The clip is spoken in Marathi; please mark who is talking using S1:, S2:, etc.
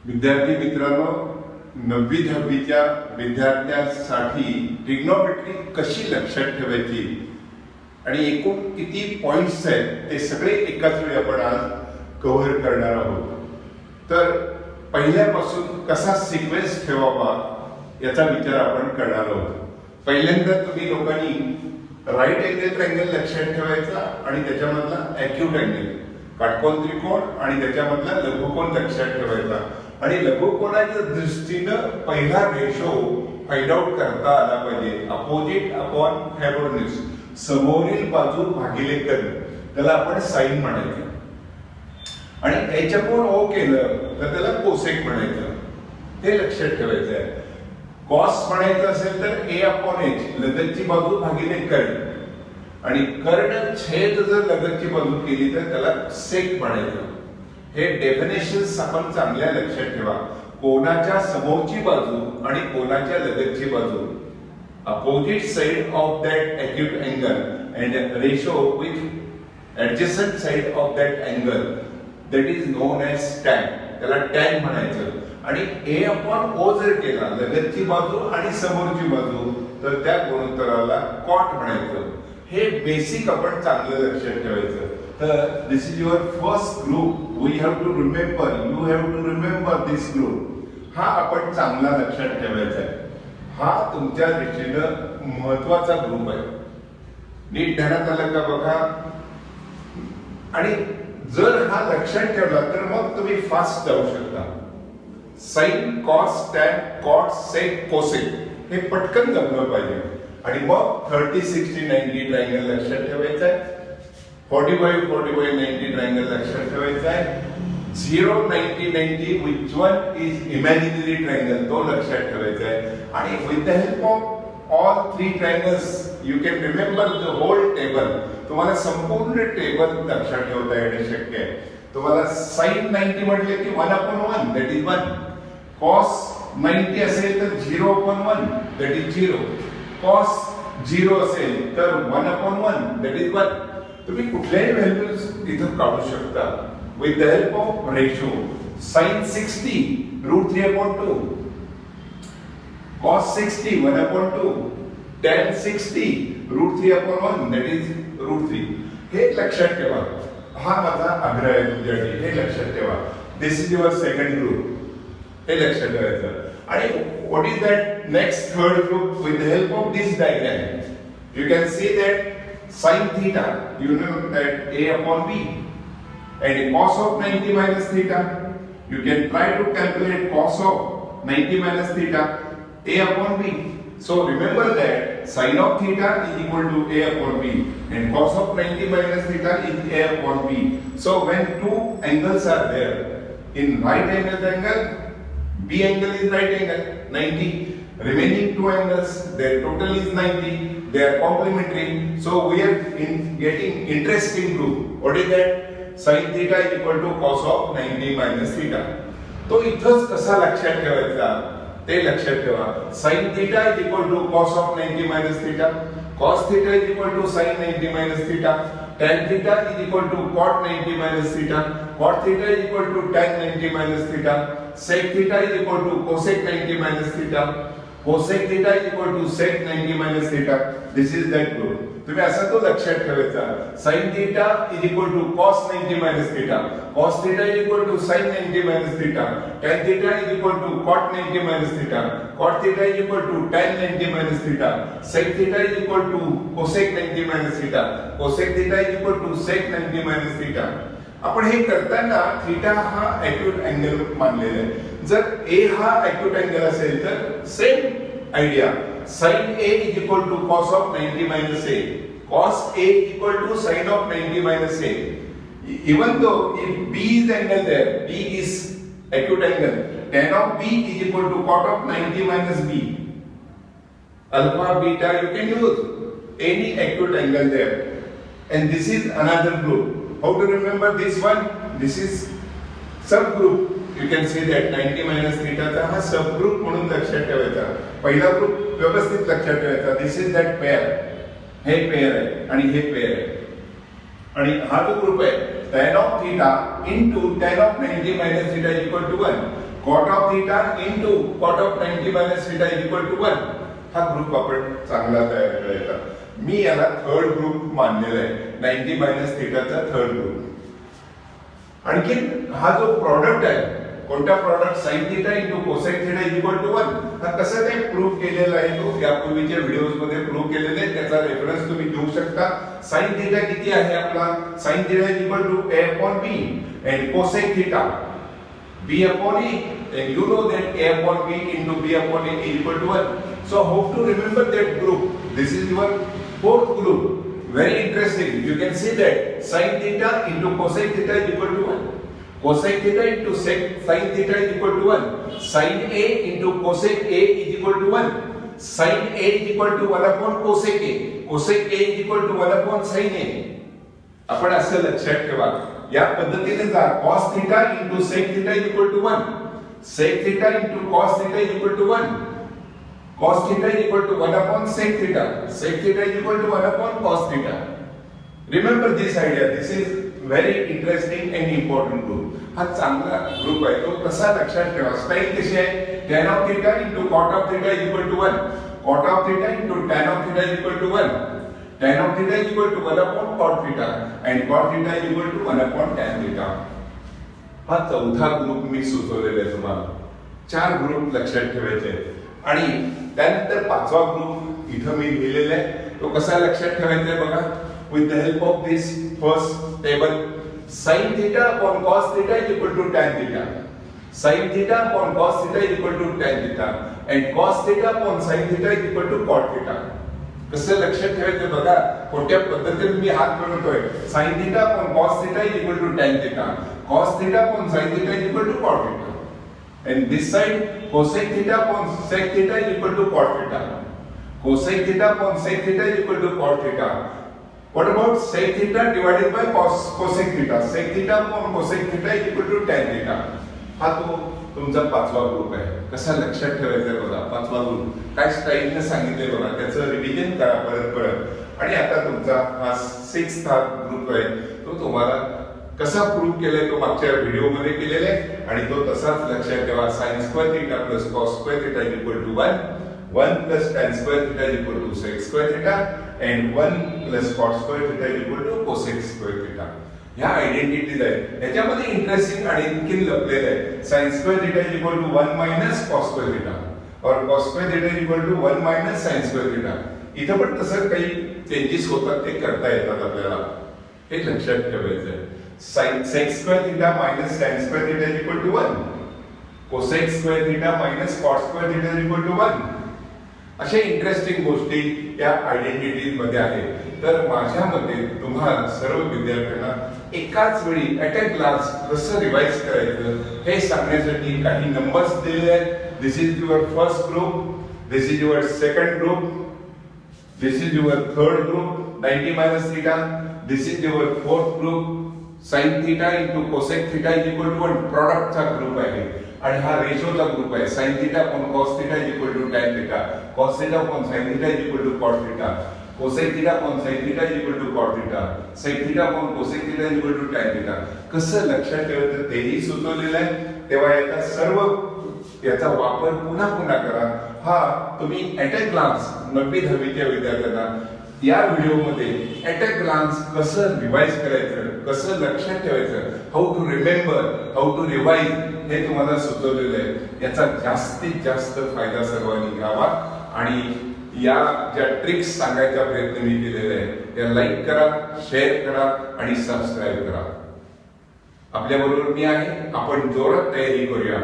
S1: विद्यार्थी मित्रांनो, 9वी 10वीच्या विद्यार्थ्यांसाठी ट्रिग्नोमेट्री कशी लक्षात ठेवायची आणि एकूण किती पॉइंट्स आहेत ते सगळे एकाच वेळी आपण आज कव्हर करणार आहोत. तर पहिल्यापासून कसा सिक्वेन्स ठेवावा याचा विचार आपण करणार आहोत. पहिल्यांदा तुम्ही लोकांनी राईट अँगल ट्रायंगल लक्षात ठेवायचा आणि त्याच्यामधला ॲक्यूट अँगल, काटकोन त्रिकोण आणि त्याच्यामधला लघुकोन लक्षात ठेवायचा आणि लघुकोनाच्या दृष्टीनं पहिला रेशो फाइंड आउट करता आला पाहिजे. अपोजिट अपॉन हायपोटेन्यूज, समोरील बाजू भागिले कर्ण, त्याला आपण साइन म्हणायचं. आणि एच अपॉन ओ केलं तर त्याला कोसेक म्हणायचं. हे लक्षात ठेवायचं आहे. कॉस म्हणायचं असेल तर ए अपॉन एच, लगतची बाजू भागिले कर्ण, आणि कर्ण छेद जर लगतची बाजू केली तर त्याला सेक म्हणायचं. हे डेफिनेशन्स आपण चांगल्या लक्षात ठेवा. कोनाच्या समोरची बाजू आणि कोनाच्या लगतची बाजू, opposite side of that acute angle and ratio with adjacent side of that angle, that is known as tan. त्याला tan म्हणायचं. आणि a upon o जर केला, लगतची बाजू आणि समोरची बाजू, तर त्या गुणोत्तराला cot म्हणायचं. हे बेसिक आपण चांगलं लक्षात ठेवायचं. तर this is your first group. We have to remember, you have to remember this group. हा आपण चांगला लक्षात ठेवायचा आहे. हा तुमच्या दृष्टीनं महत्वाचा ग्रुप आहे. नीट ध्यानात आलं का बघा. आणि जर हा लक्षात ठेवला तर मग तुम्ही फास्ट जाऊ शकता. साइन, कॉस, टॅन, कॉट, सेक, कोसेक हे पटकन जमलं पाहिजे. आणि मग 30, 60, 90 ट्रायंगल लक्षात ठेवायचा आहे. 45, 45, 90 ट्रायंगल लक्षात ठेवायचा आहे. 0, 90, 90 which one is imaginary triangle तो लक्षात ठेवायचा आहे. आणि with the help of all three triangles you can remember the whole table. तुम्हाला संपूर्ण टेबल लक्षात ठेवता येणे शक्य आहे. तुम्हाला sin 90 म्हटले की 1/1 that is 1. cos 90 असेल तर 0/1 that is 0. cos 0 असेल तर 1/1 that is 1. तुम्ही कुठल्याही व्हॅल्यूज इथं काढू शकता with the help of ratio. sin 60 √3/2, cos 60 1/2, tan 60 √3/1 that is √3. हे लक्षात ठेवा. हा माझा आग्रह आहे तुमच्यासाठी. हे लक्षात ठेवा. दिस इज युअर सेकंड ग्रुप. हे लक्षात ठेवायचं. आणि what is that next third group? With the help of this diagram you can see that sin theta, you know that a upon b, and cos of 90 minus theta, you can try to calculate cos of 90 minus theta, a upon b. So remember that sin of theta is equal to a upon b and cos of 90 minus theta is a upon b. So when two angles are there, in right angle triangle, b angle is right angle 90, remaining two angles their total is 90. They are complementary. So we are getting interesting group. What is that? Sin theta is equal to cos of 90 minus theta. तो इथंच कसा लक्षात ठेवायचा ते लक्षात ठेवा. sin theta is equal to cos of 90 minus theta. cos theta is equal to sin 90 minus theta. tan theta is equal to cot 90 minus theta. cot theta is equal to tan 90 minus theta. sec theta is equal to cosec 90 minus theta. cosec theta is equal to sec 90 minus theta. This is that group. तुम्ही असा तो लक्षात ठेवायचा. sin theta is equal to cos 90 minus theta. cos theta is equal to sin 90 minus theta. tan theta is equal to cot 90 minus theta. cot theta is equal to tan 90 minus theta. sec theta is equal to cosec 90 minus theta. cosec theta is equal to sec 90 minus theta. आपण हे करताना थीटा हा ॲक्यूट अँगल मानलेला आहे. जर a हा ॲक्यूट अँगल असेल तर same idea. sin a is equal to cos of 90 minus a. cos a is equal to sin of 90 minus a. Even though if b is angle there, b is acute angle, tan of b is equal to cot of 90 minus b. Alpha, beta, you can use any acute angle there. And this is another group. How to remember this one? This is subgroup. You can say that 90 minus theta चा हा सबग्रुप म्हणून लक्षात ठेवायचा. पहिला ग्रुप व्यवस्थित लक्षात ठेवायचा. दिस इज दॅट पेअर. हे पेअर आहे आणि हे पेअर आहे. आणि हा जो ग्रुप आहे tan of theta into tan of 90 minus theta is equal to 1. cot of theta into cot of 90 minus theta is equal to 1. हा ग्रुप आपण चांगला तयार करायचा. मी याला थर्ड ग्रुप मानलेला आहे, 90 मायनस थीटाचा थर्ड ग्रुप. आणखी हा जो प्रॉडक्ट आहे, कोणता product, sine theta into cosec theta is equal to 1. हा कसं काय प्रूव्ह केलेला आहे तो यापूर्वीच्या व्हिडिओज मध्ये प्रूव्ह केलेले आहे, त्याचा रेफरन्स तुम्ही घेऊ शकता. साइन थीटा किती आहे आपला, sine theta is equal to a upon b and cosec theta b upon a, and you know that a upon b into b upon a is equal to 1. So how to remember that group? This is your fourth group. Very interesting. You can see that sin theta into cosec theta is equal to 1. Cosec theta into sin theta is equal to 1. Sin A into cosec A is equal to 1. Sin A is equal to 1 upon cosec A. Cosec A is equal to 1 upon sin A. आपण असं लक्षात ठेवा, या पद्धतीने जा. cos theta into sec theta is equal to 1. Sec theta into cos theta is equal to 1. Cos theta is equal to 1 upon sec theta. Sec theta is equal to 1 upon cos theta. Remember this idea. This is very interesting and important group. हा चांगला ग्रुप आहे, तो कसा लक्षात ठेवा. स्टाईल कशी आहे, tan of theta into cot of theta is equal to 1. Cot of theta into tan of theta is equal to 1. Tan of theta is equal to 1 upon cot theta and cot theta is equal to 1 upon tan theta. हा चौथा ग्रुप मी सुचवलेला आहे तुम्हाला. 4 ग्रुप लक्षात ठेवायचे आहेत. आणि त्यानंतर पाचवा ग्रुप इथं मी लिहिलेला आहे, तो कसा लक्षात ठेवायचा आहे बघा. With the help of this first table, sin theta upon cos theta is equal to tan theta. Sin theta upon cos theta is equal to tan theta and cos theta upon sin theta is equal to cot theta. कसं लक्षात ठेवायचं बघा, कोणत्या पद्धतीने मी हात बनवतोय. sin theta upon cos theta is equal to tan theta, cos theta upon sin theta is equal to cot theta. And this side, cosec theta upon sec theta is equal to cot theta. Cosec theta upon sec theta is equal to cot theta. What about sec theta divided by cosec theta? Sec theta upon cosec theta is equal to tan theta. हा तो तुमचा पाचवा ग्रुप आहे. कसा लक्षात ठेवायचा आहे बघा. पाचवा ग्रुप काय स्टाईलने सांगितले बघा, त्याचं रिव्हिजन करा परत. आणि आता तुमचा हा सिक्स्थ ग्रुप आहे, तो तुम्हाला कसा प्रूव्ह केलाय तो मागच्या व्हिडिओ मध्ये केलेला आहे आणि तो तसाच लक्षात ठेवा. sin square theta plus cos square theta is equal to 1. 1 plus tan square theta is equal to sec square theta and 1 plus cot square theta is equal to cosec square theta. ह्या आयडेंटिटीज आहेत. याच्यामध्ये इंटरेस्टिंग आणि आणखी लपलेलं आहे. sin square theta is equal to 1 minus cos square theta or cos square theta is equal to 1 minus sin square theta. इथं पण तसं काही चेंजेस होतात, ते करता येतात आपल्याला, हे लक्षात ठेवायचं आहे. sec square theta minus tan square theta is equal to 1. cosec square theta minus cot square theta is equal to 1. अशा इंटरेस्टिंग गोष्टी या आयडेंटिटीज मध्ये आहेत. तर माझ्या मते तुम्हाला सर्व विद्यार्थ्यांना एकाच वेळी ऍट अ ग्लान्स कसं रिवाइज करायचं हे सांगण्यासाठी काही नंबर्स दिलेले आहेत. This is your first group, this is your second group, this is your third group 90 minus theta, this is your fourth group sin theta into cosec theta is equal to 1. प्रॉडक्टचा ग्रुप आहे आणि हा रेशोचा ग्रुप आहे. sin theta upon cos theta is equal to tan theta, cos theta upon sin theta is equal to cot theta, cosec theta upon sin theta is equal to cot theta, sec theta upon cosec theta is equal to tan theta. कसं लक्षात ठेवायचं तेही सुचवलेलं आहे. तेव्हा याचा सर्व याचा वापर पुन्हा पुन्हा करा. हा तुम्ही ऍट अ ग्लान्स 9वी-10वीच्या विद्यार्थ्यांना या व्हिडिओमध्ये ऍट अ ग्लान्स कसं रिवाइज करायचं, कसं लक्षात ठेवायचं, how to remember, how to revise, हे तुम्हाला सुचवलेलं आहे. याचा जास्तीत जास्त फायदा सर्वांनी घ्यावा आणि या ज्या ट्रिक्स सांगायचा प्रयत्न मी केलेला आहे त्या लाईक करा, शेअर करा आणि सबस्क्राईब करा. आपल्या बरोबर मी आहे. आपण जोरात तयारी करूया.